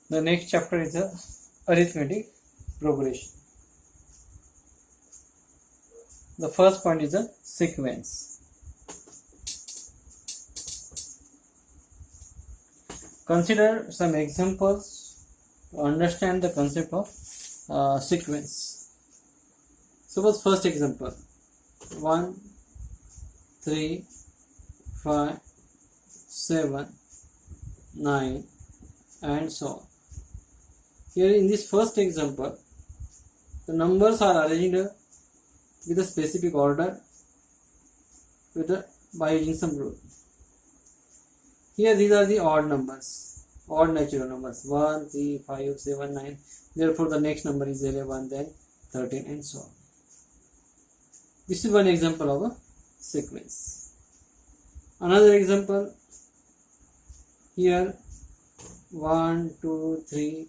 The next chapter is the arithmetic progression. The first point is the sequence. Consider some examples to understand the concept of sequence. Suppose first example 1, 3, 5, 7, 9 and so on. Here in this first example, the numbers are arranged with a specific order by using some rule. Here these are the odd numbers, odd natural numbers 1, 3, 5, 7, 9. Therefore the next number is 11, then 13 and so on. This is one example of a sequence. Another example, here 1, 2, 3,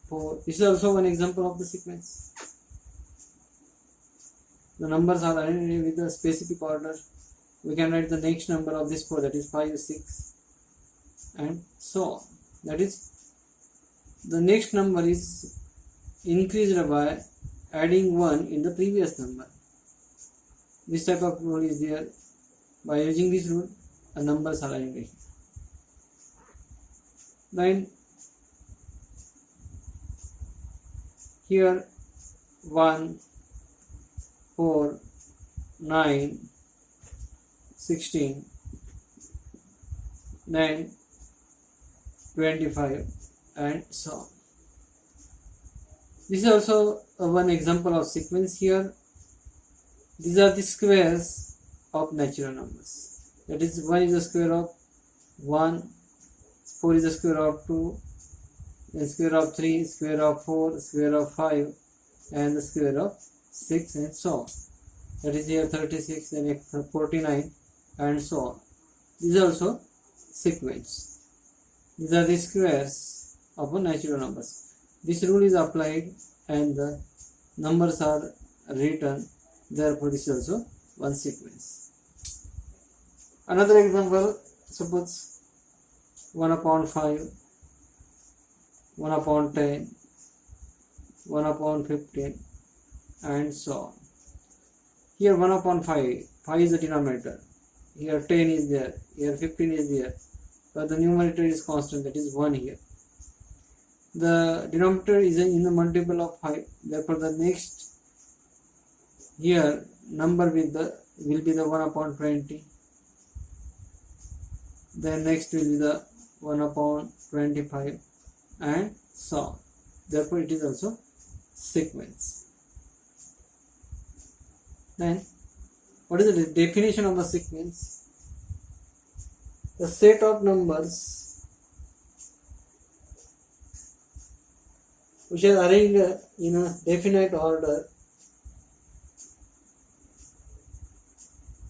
4. This is also one example of the sequence. The numbers are arranged with a specific order. We can write the next number of this 4, that is 5, 6 and so on. That is, the next number is increased by adding 1 in the previous number. This type of rule is there. By using this rule, the numbers are arranged. Then here 1, 4, 9, 16, then 25 and so on. This is also one example of sequence. Here these are the squares of natural numbers. That is, 1 is the square of 1, 4 is the square of 2, then square of 3, square of 4, square of 5 and the square of 6 and so on. That is here 36 and 49 and so on. These are also sequence. These are the squares of natural numbers. This rule is applied and the numbers are written. Therefore this is also one sequence. Another example, suppose 1 upon 5, 1 upon 10, 1 upon 15 and so on. Here 1 upon 5, 5 is the denominator. Here 10 is there, here 15 is there. But the numerator is constant, that is 1 here. The denominator is in the multiple of 5. Therefore the next here number will be the 1 upon 20. Then next will be the 1 upon 25 and so on. Therefore it is also sequence. Then what is the definition of the sequence? The set of numbers which are arranged in a definite order.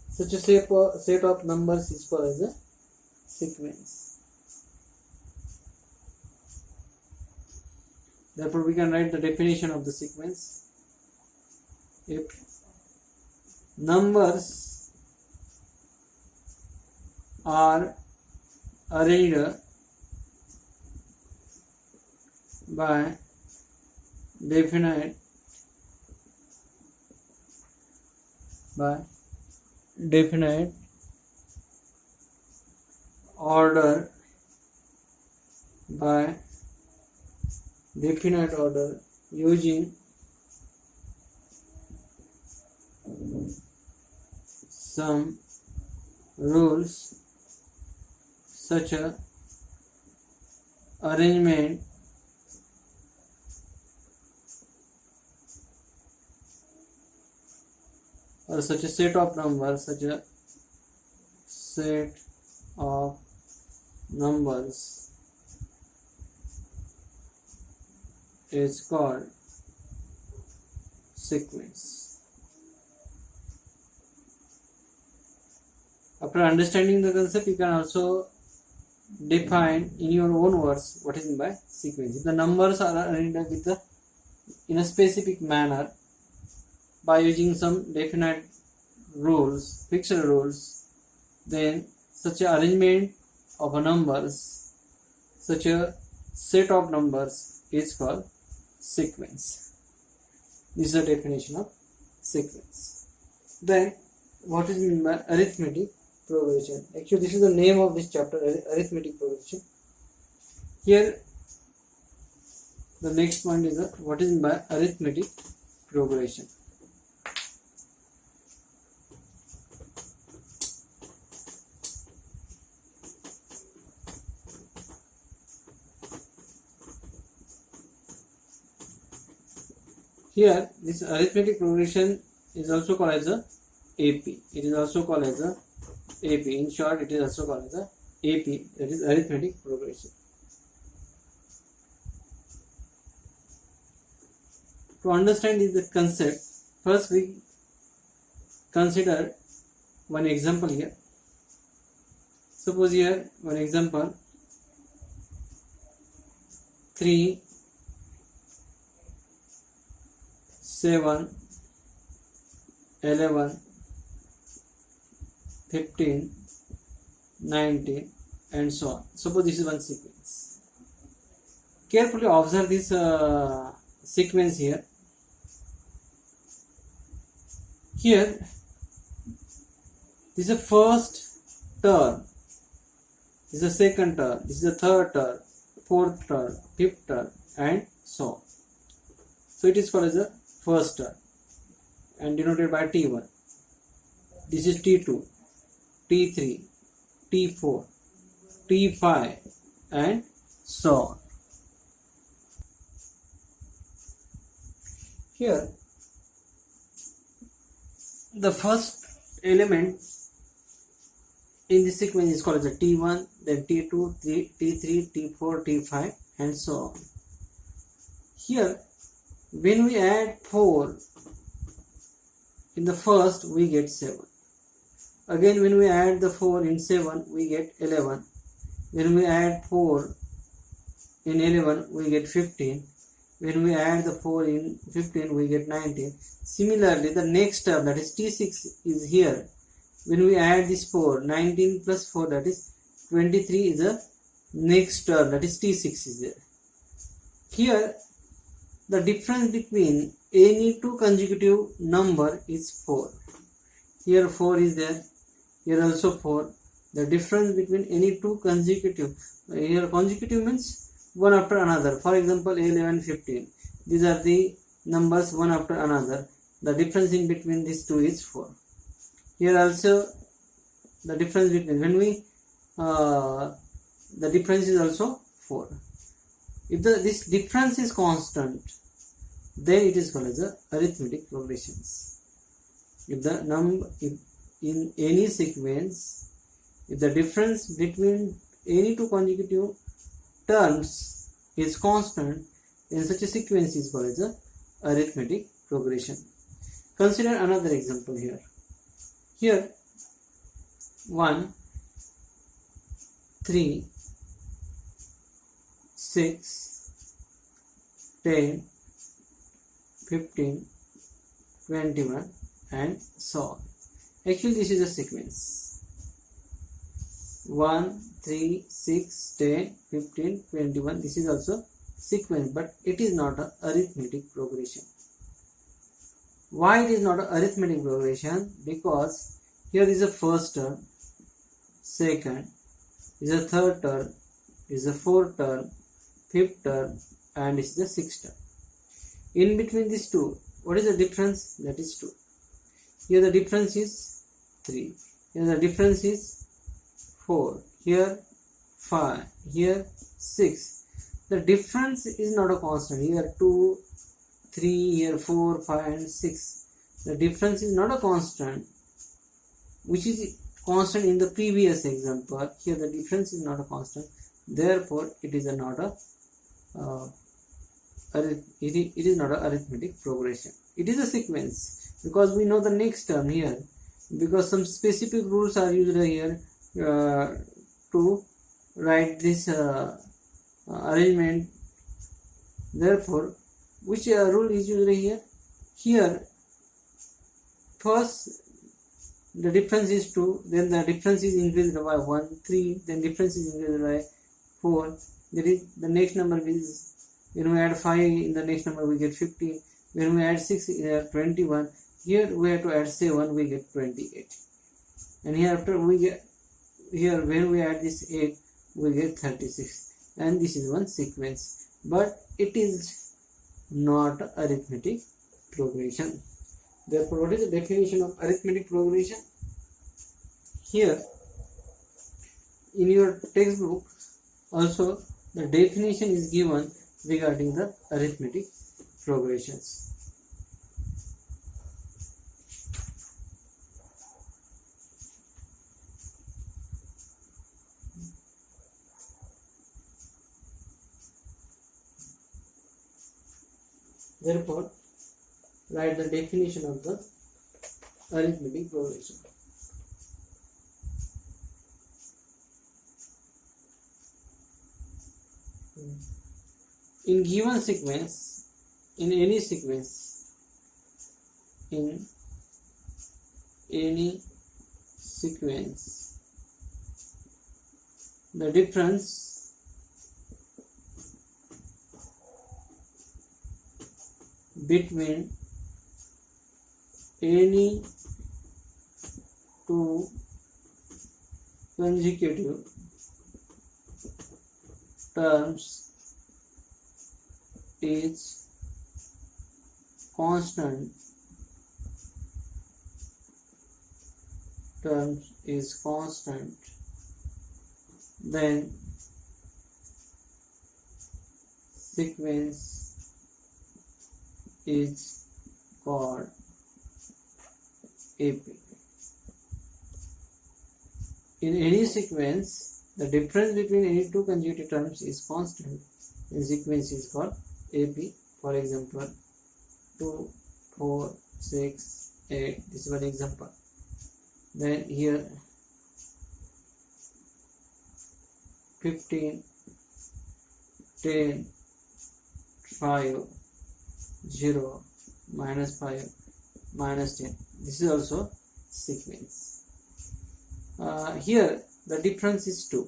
Such a set of numbers is called as a sequence. Therefore we can write the definition of the sequence. If numbers are arranged by definite order using some rules such as arrangement or such a set of numbers, is called sequence. After understanding the concept, you can also define in your own words what is meant by sequence. If the numbers are arranged in a specific manner by using some definite rules, fixed rules, then such an arrangement of numbers, such a set of numbers is called sequence. This is the definition of sequence. Then what is meant by arithmetic progression? Actually this is the name of this chapter, arithmetic progression. Here the next point is what is meant by arithmetic progression. Here this arithmetic progression is also called as a AP. It is also called as a AP. In short, it is also called as a AP, that is arithmetic progression. To understand the concept, first we consider one example here. Suppose here one example 3, 7, 11, 15, 19 and so on. Suppose this is one sequence. Carefully observe this sequence here. Here this is the first term, this is the second term, this is the third term, fourth term, fifth term and so on. So it is called as the first term and denoted by T1. This is T2, T3, T4, T5 and so on. Here the first element in this sequence is called as a T1, then T2, T3, T4, T5 and so on. Here when we add 4 in the first, we get 7. Again when we add the 4 in 7, we get 11. When we add 4 in 11, we get 15. When we add the 4 in 15, we get 19. Similarly, the next term, that is T6 is here. When we add this 4, 19 plus 4, that is 23 is the next term, that is T6 is there. Here the difference between any two consecutive number is 4. Here 4 is there, here also 4. The difference between any two consecutive, here consecutive means one after another. For example, 11, 15. These are the numbers one after another. The difference in between these two is 4. Here also the difference between, when we the difference is also 4. If this difference is constant, then it is called as a arithmetic progressions. If the if in any sequence, if the difference between any two consecutive terms is constant, then such a sequence is called as a arithmetic progression. Consider another example here. Here 1, 3, 6, 10, 15, 21 and so on. Actually this is a sequence. 1, 3, 6, 10, 15, 21. This is also sequence, but it is not an arithmetic progression. Why it is not an arithmetic progression? Because here is the first term, second, is the third term, is the fourth term, fifth term and is the sixth term. In between these two, what is the difference? That is 2. Here the difference is 3. Here the difference is 4. Here 5. Here 6. The difference is not a constant. Here 2, 3, here 4, 5 and 6. The difference is not a constant, which is constant in the previous example. Here the difference is not a constant. Therefore, it is not a it is not an arithmetic progression. It is a sequence because we know the next term here, because some specific rules are used here to write this arrangement. Therefore, which rule is used here? Here first the difference is 2, then the difference is increased by 1, 3, then difference is increased by 4. There is the next number is, when we add 5 in the next number we get 15. When we add 6 here 21. Here we have to add 7, we get 28. And here after we get, here when we add this 8 we get 36. And this is one sequence, but it is not arithmetic progression. Therefore, what is the definition of arithmetic progression? Here in your textbook also the definition is given regarding the arithmetic progressions. Therefore, write the definition of the arithmetic progression. In given sequence, in any sequence, the difference between any two consecutive terms is constant. Then sequence is called AP. In any sequence, the difference between any two consecutive terms is constant. In sequence is called AP. For example, 2, 4, 6, 8. This is one example. Then here 15, 10, 5, 0, minus 5, minus 10. This is also sequence. Here the difference is 2.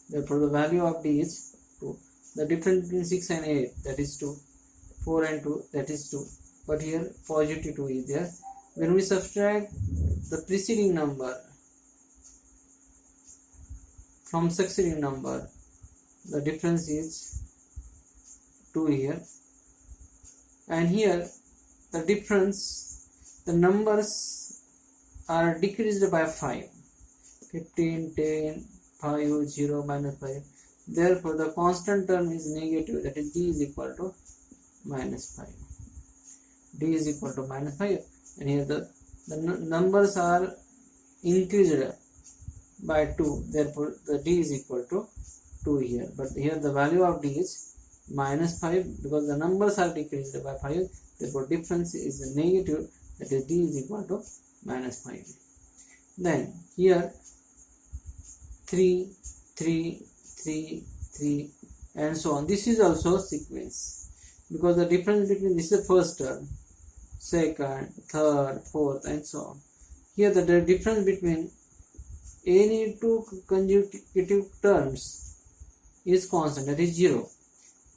Therefore the value of D is 2. The difference between 6 and 8, that is 2. 4 and 2, that is 2. But here positive 2 is there. When we subtract the preceding number from succeeding number, the difference is 2 here. And here the difference, the numbers are decreased by 5. 15, 10, 5, 0, minus 5. Therefore the constant term is negative, that is D is equal to minus 5. D is equal to minus 5. And here the numbers are increased by 2. Therefore the D is equal to 2 here. But here the value of D is minus 5 because the numbers are decreased by 5. Therefore difference is negative, that is D is equal to minus 5. Then here 3, 3, 3, 3 and so on. This is also sequence because the difference between, this is the first term, second, third, fourth and so on. Here the difference between any two consecutive terms is constant, that is 0.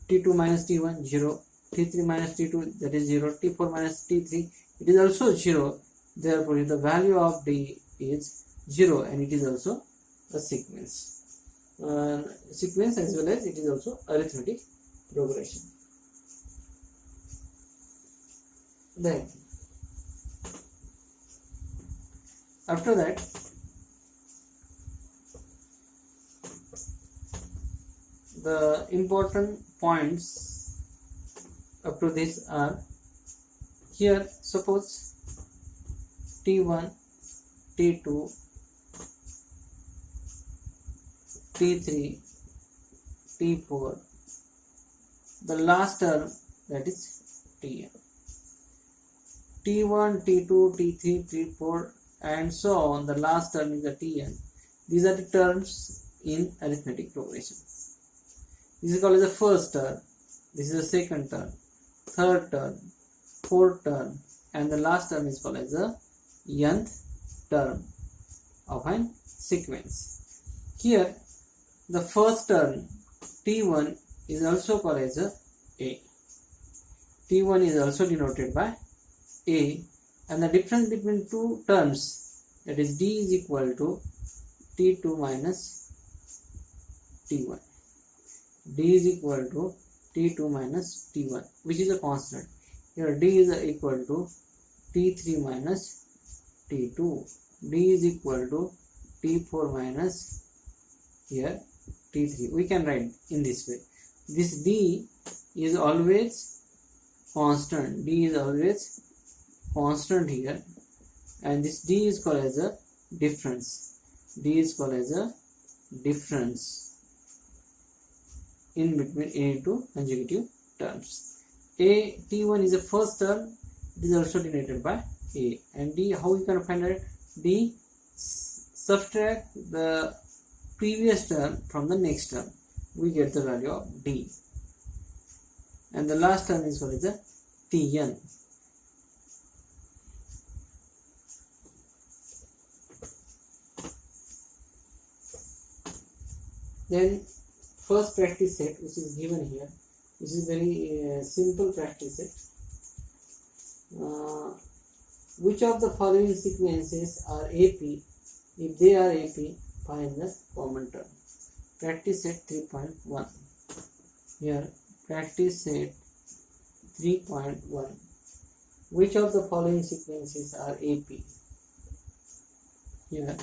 T2 minus T1, 0. T3 minus T2, that is 0. T4 minus T3, it is also 0. Therefore the value of D is 0 and it is also a sequence. Sequence as well as it is also arithmetic progression. Then after that the important points up to this are, here suppose T1, T2, T3, T4, the last term, that is Tn. T1, T2, T3, T4 and so on, the last term is the Tn. These are the terms in arithmetic progression. This is called as the first term, this is the second term, third term, fourth term and the last term is called as the nth term of a sequence. Here the first term T1 is also called as a. T1 is also denoted by a, and the difference between two terms, that is D is equal to T2 minus T1. D is equal to T2 minus T1, which is a constant. Here D is equal to T3 minus T2. D is equal to T4 minus here T3. We can write in this way. This D is always constant. D is always constant here, and this D is called as a difference. D is called as a difference in between any two consecutive terms. A T1 is the first term. It is also denoted by a, and D, how we can find out? D, subtract the previous term from the next term, we get the value of D, and the last term is called as a Tn. Then first practice set, which is given here, which is very simple practice set. Which of the following sequences are AP? If they are AP, find the common term. Practice set 3.1. Here, practice set 3.1. Which of the following sequences are AP? Here,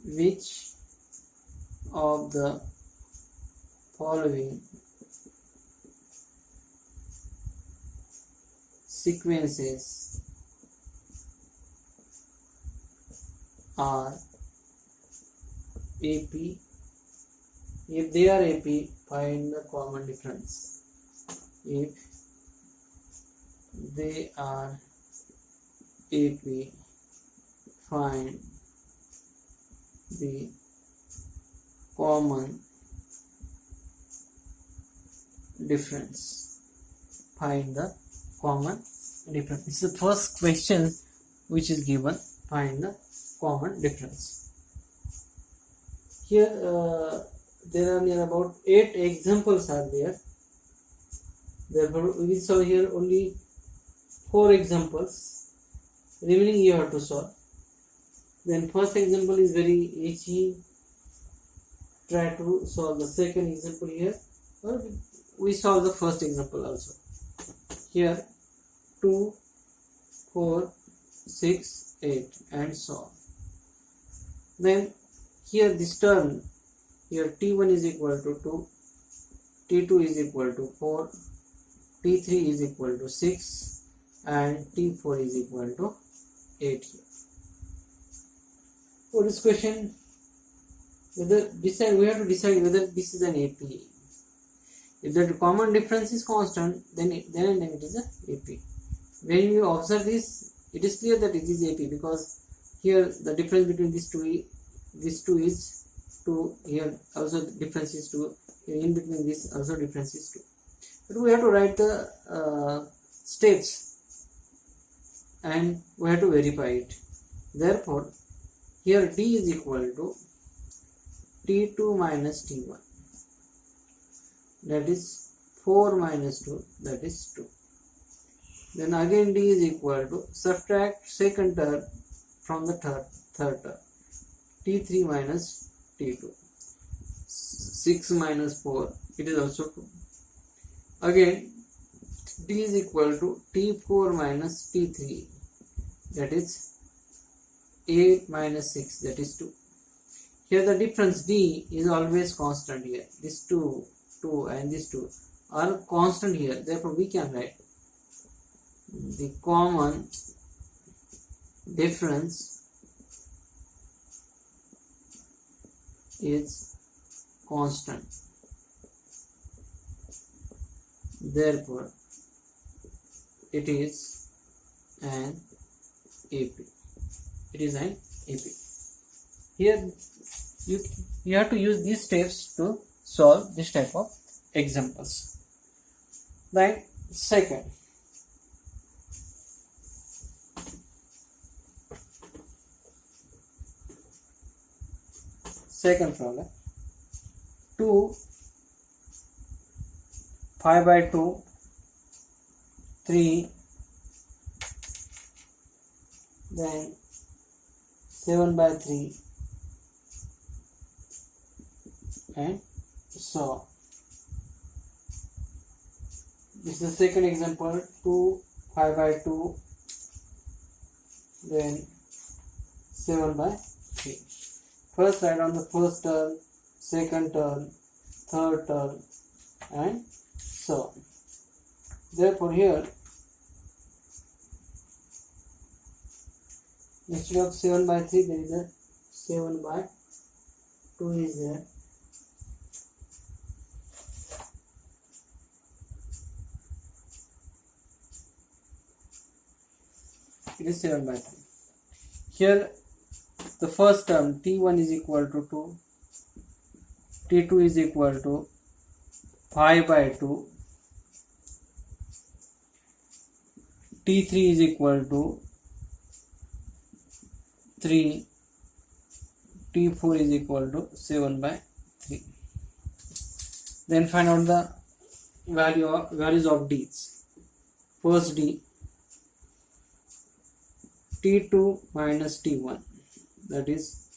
which of the following sequences are AP? If they are AP, find the common difference. If they are AP, find the common difference. Find the common difference. This is the first question which is given. Find the common difference. Here there are near about 8 examples are there. Therefore we saw here only 4 examples. Remaining you have to solve. Then first example is very easy. Try to solve the second example here, or we solve the first example also. Here 2, 4, 6, 8 and so on. Then here this term, here T1 is equal to 2, T2 is equal to 4, T3 is equal to 6 and T4 is equal to 8 here. For this question, whether decide, we have to decide whether this is an AP. If the common difference is constant, then it is a AP. When you observe this, it is clear that it is AP, because here the difference between these two is 2. Here also the difference is 2. Here in between this also difference is 2. But we have to write the steps and we have to verify it. Therefore, here D is equal to T2 minus T1, that is 4 minus 2, that is 2. Then again D is equal to, subtract second term from the third term, T3 minus T2, 6 minus 4, it is also 2. Again D is equal to T4 minus T3, that is 8 minus 6, that is 2. Here the difference D is always constant here. This 2 and this 2 are constant here. Therefore we can write the common difference is constant. Therefore it is an AP. It is an AP. Here you have to use these steps to solve this type of examples. Then second problem. 2, 5 by 2, 3, then 7 by 3, and so on. This is the second example, 2, 5 by 2, then 7 by 3. First write on the first term, second term, third term, and so on. Therefore here, instead of 7 by 3, there is a 7 by 2 is there. It is 7 by 3. Here the first term t1 is equal to 2, t2 is equal to 5 by 2, t3 is equal to 3, t4 is equal to 7 by 3. Then find out the values of d's. First d, t2 minus t1, that is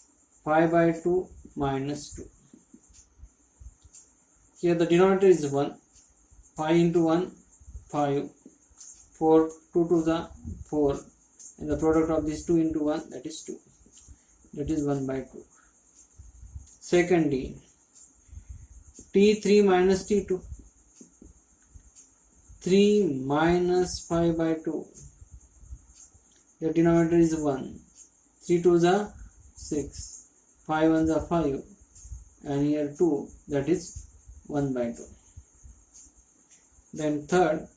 5 by 2 minus 2. Here the denominator is 1, 5 into 1, 5, 4, 2 to the 4, and the product of this 2 into 1, that is 2, that is 1 by 2. Second d, t3 minus t2, 3 minus 5 by 2, the denominator is 1, 3 to the 6, 5 1 the 5, and here 2, that is 1 by 2. Then third,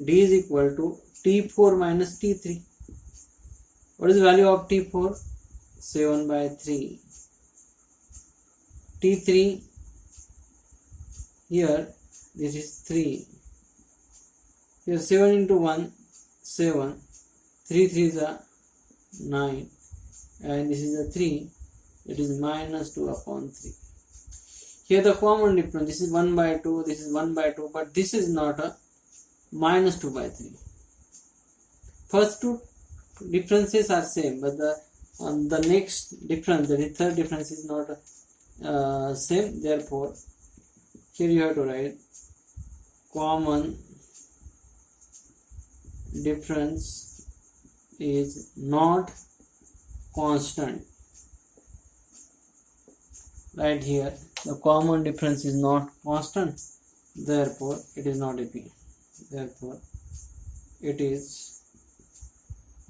d is equal to t4 minus t3. What is the value of t4? 7 by 3. t3, here this is 3. Here 7 into 1, 7. 3 3 is a 9, and this is a 3, it is minus 2 upon 3. Here the common difference, this is 1 by 2, this is 1 by 2, but this is not a minus 2 by 3. First two differences are same, but the next difference, the third difference is not same. Therefore, here you have to write common difference is not constant. Right here, the common difference is not constant, therefore it is not AP. Therefore it is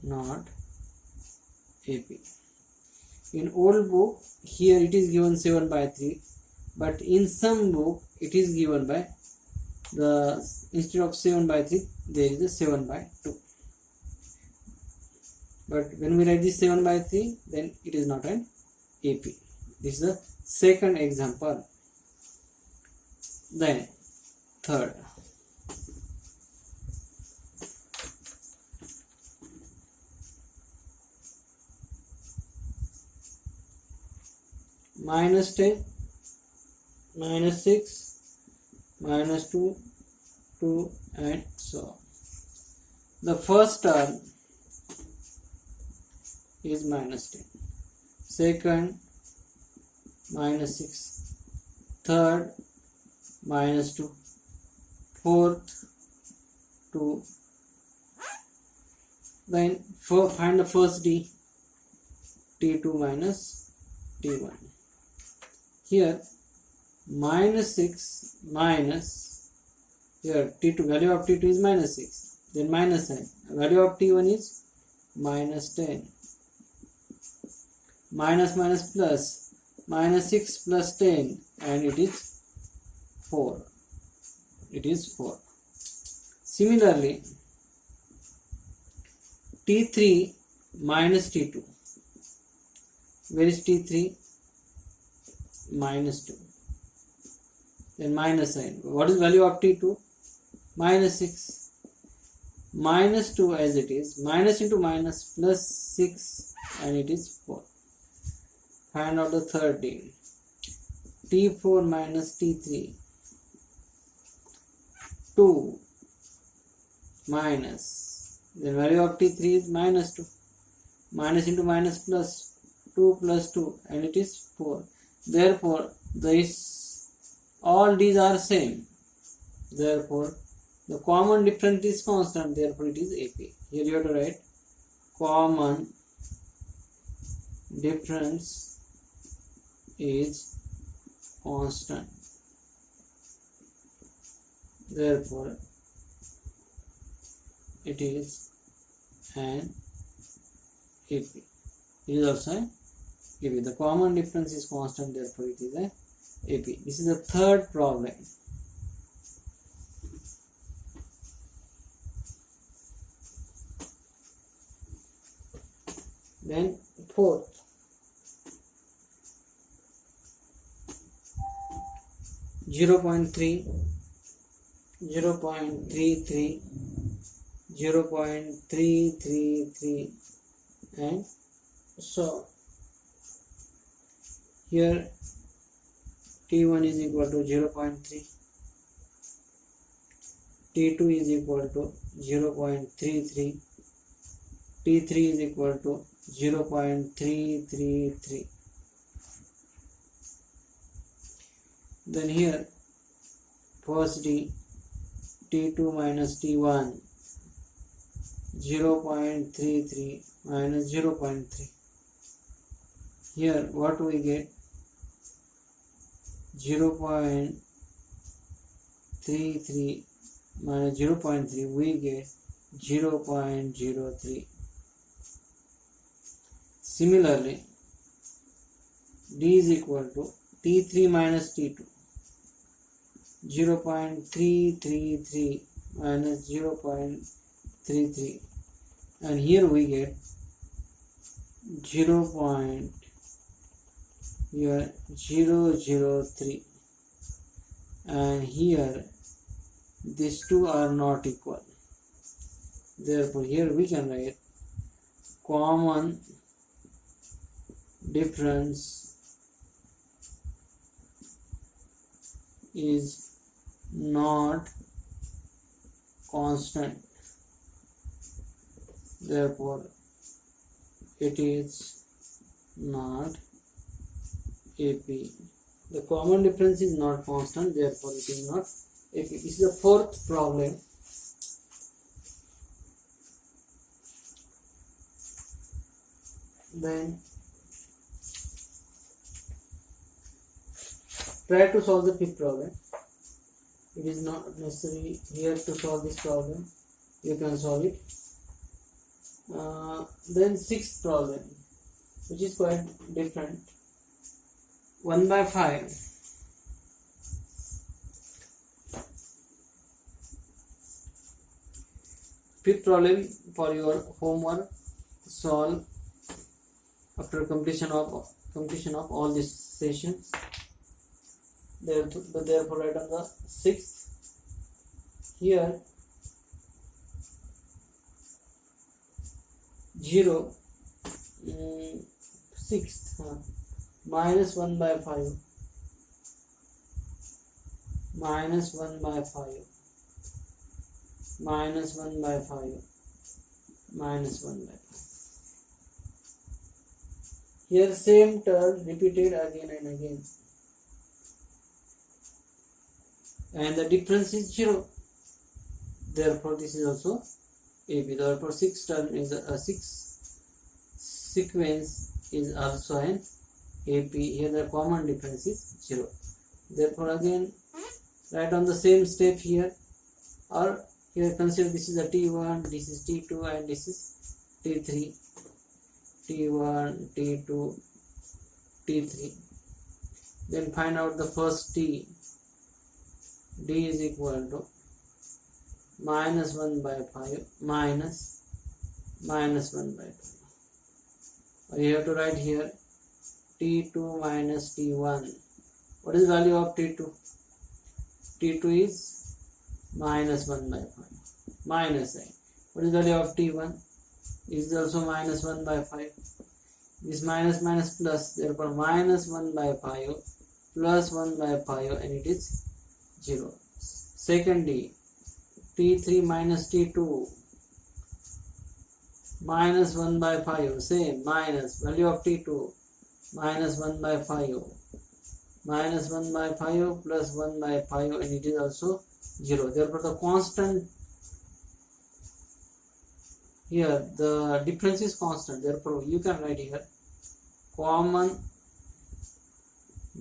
not AP. In old book, here it is given 7 by 3, but in some book it is given by instead of 7 by 3, there is a 7 by 2. But when we write this 7 by 3, then it is not an AP. This is the second example. Then third, minus 10, minus 6, minus 2, 2, and so on. The first term is minus 10, second minus 6, third minus 2, fourth 2. Then find the first d, t2 minus t1. Here minus 6 minus, here t2, value of t2 is minus 6, then minus 9, value of t1 is minus 10, minus minus plus, minus 6 plus 10, and it is 4. It is 4. Similarly, t3 minus t2. Where is t3? Minus 2. Then minus sign. What is value of t2? Minus 6. Minus 2 as it is. Minus into minus plus 6, and it is 4. Find out the third d. T4 minus T3, 2 minus, the value of T3 is minus 2, minus into minus plus 2 plus 2, and it is 4. Therefore, all these are same. Therefore, the common difference is constant. Therefore, it is AP. Here you have to write common difference is constant. Therefore, it is an AP. It is also an AP. The common difference is constant. Therefore, it is an AP. This is the third problem. Then fourth, zero point 3, 0.33, 0.333, and so here T1 is equal to 0.3, T2 is equal to 0.33, T3 is equal to 0.333. Then here first T2 minus T1, 0.33 minus 0.3. Here what we get? 0.33 minus 0.3, we get 0.03. Similarly, D is equal to T3 minus T2, 0.333 minus 0.33, and here we get 0.003, and here these two are not equal. Therefore, here we can write common difference is not constant. Therefore, it is not AP. The common difference is not constant. Therefore, it is not AP. This is the fourth problem. Then try to solve the fifth problem. It is not necessary here to solve this problem. You can solve it. Then sixth problem, which is quite different. 1 by 5. Fifth problem for your homework. Solve after completion of all these sessions. Therefore, write on the sixth. Here 6th minus 1 by 5, minus 1 by 5, minus 1 by 5, minus 1 by 5. Here same term repeated again and again, and the difference is 0. Therefore, this is also AB. Therefore, sixth term is a sixth sequence is also an AP. Here the common difference is 0. Therefore, again write on the same step here, or here consider this is a T1, this is T2, and this is T3. T1, T2, T3. Then find out the first T. D is equal to minus 1 by 5 minus 1 by 5. Or you have to write here T2 minus T1. What is the value of T2? T2 is minus 1 by 5. Minus I. What is the value of T1? Is also minus 1 by 5. This minus minus plus, therefore minus 1 by 5 plus 1 by 5 and it is 0. Second D, T3 minus T2 minus 1 by 5, same, minus value of T2 minus 1 by 5 minus 1 by 5 plus 1 by 5 and it is also 0. Therefore the constant here, the difference is constant. Therefore you can write here common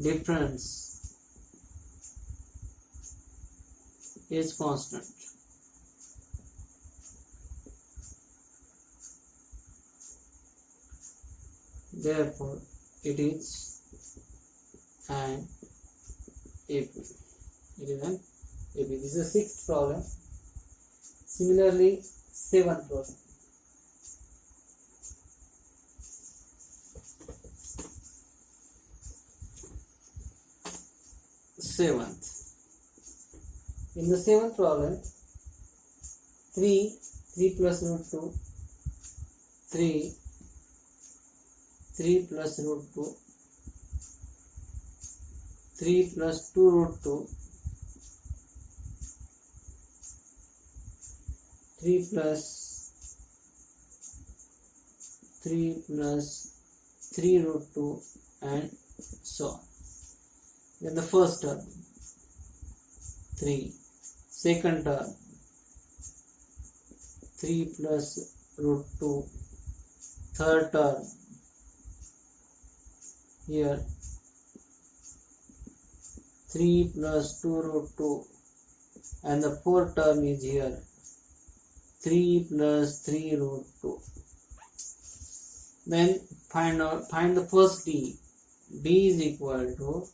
difference is constant. Therefore it is an AP. It is an AP. This is the sixth problem. Similarly, seventh problem. In the seventh problem, 3 plus root 2, 3 plus root 2, 3 plus 2 root 2, 3 plus 3 root 2 and so on. Then the first term 3, second term 3 plus root 2, third term here 3 plus 2 root 2 and the fourth term is here 3 plus 3 root 2. Then find the first D. D is equal to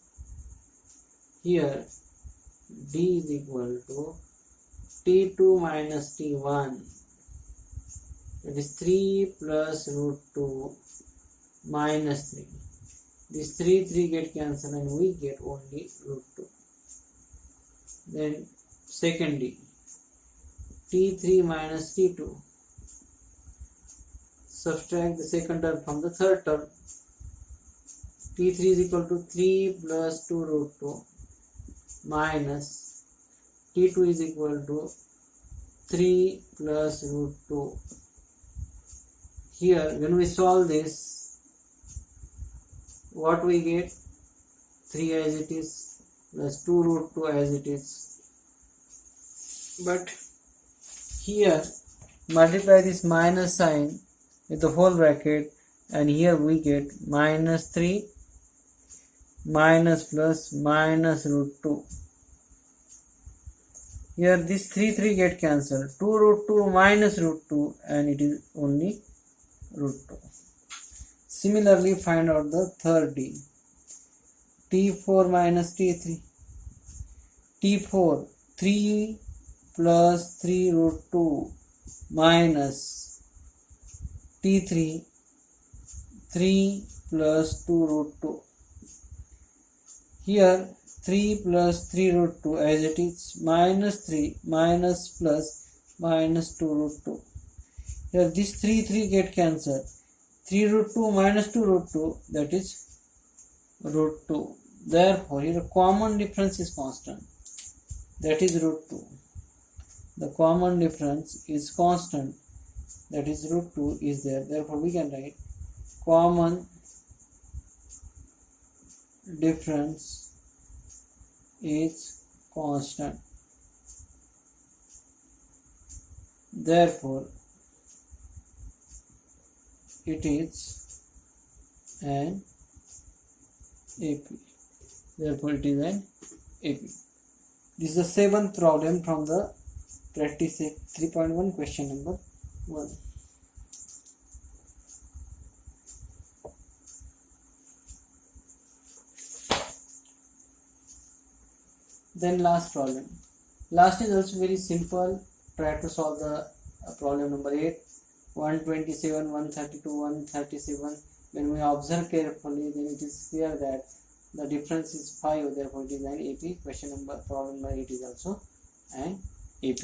here D is equal to T2 minus T1, that is 3 plus root 2 minus 3. These 3 get cancelled and we get only root 2. Then second D, T3 minus T2. Subtract the second term from the third term. T3 is equal to 3 plus 2 root 2 minus T2 is equal to 3 plus root 2. Here when we solve this, what we get? 3 as it is plus 2 root 2 as it is. But here multiply this minus sign with the whole bracket and here we get minus 3 minus plus minus root 2. Here this 3 get cancelled. 2 root 2 minus root 2 and it is only root 2. Similarly, find out the third D. T4 minus T3. T4, 3 plus 3 root 2 minus T3, 3 plus 2 root 2. Here 3 plus 3 root 2 as it is minus 3 minus plus minus 2 root 2. Here this 3 get cancelled. 3 root 2 minus 2 root 2, that is root 2. Therefore here common difference is constant, that is root 2. The common difference is constant, that is root 2 is there. Therefore we can write common difference is constant. Therefore it is an AP. Therefore it is an AP. This is the seventh problem from the practice 3.1 question number 1. Then last problem. Last is also very simple. Try to solve the problem number 8. 127, 132, 137. When we observe carefully, then it is clear that the difference is 5. Therefore, it is an AP. Question number problem number 8 is also an AP.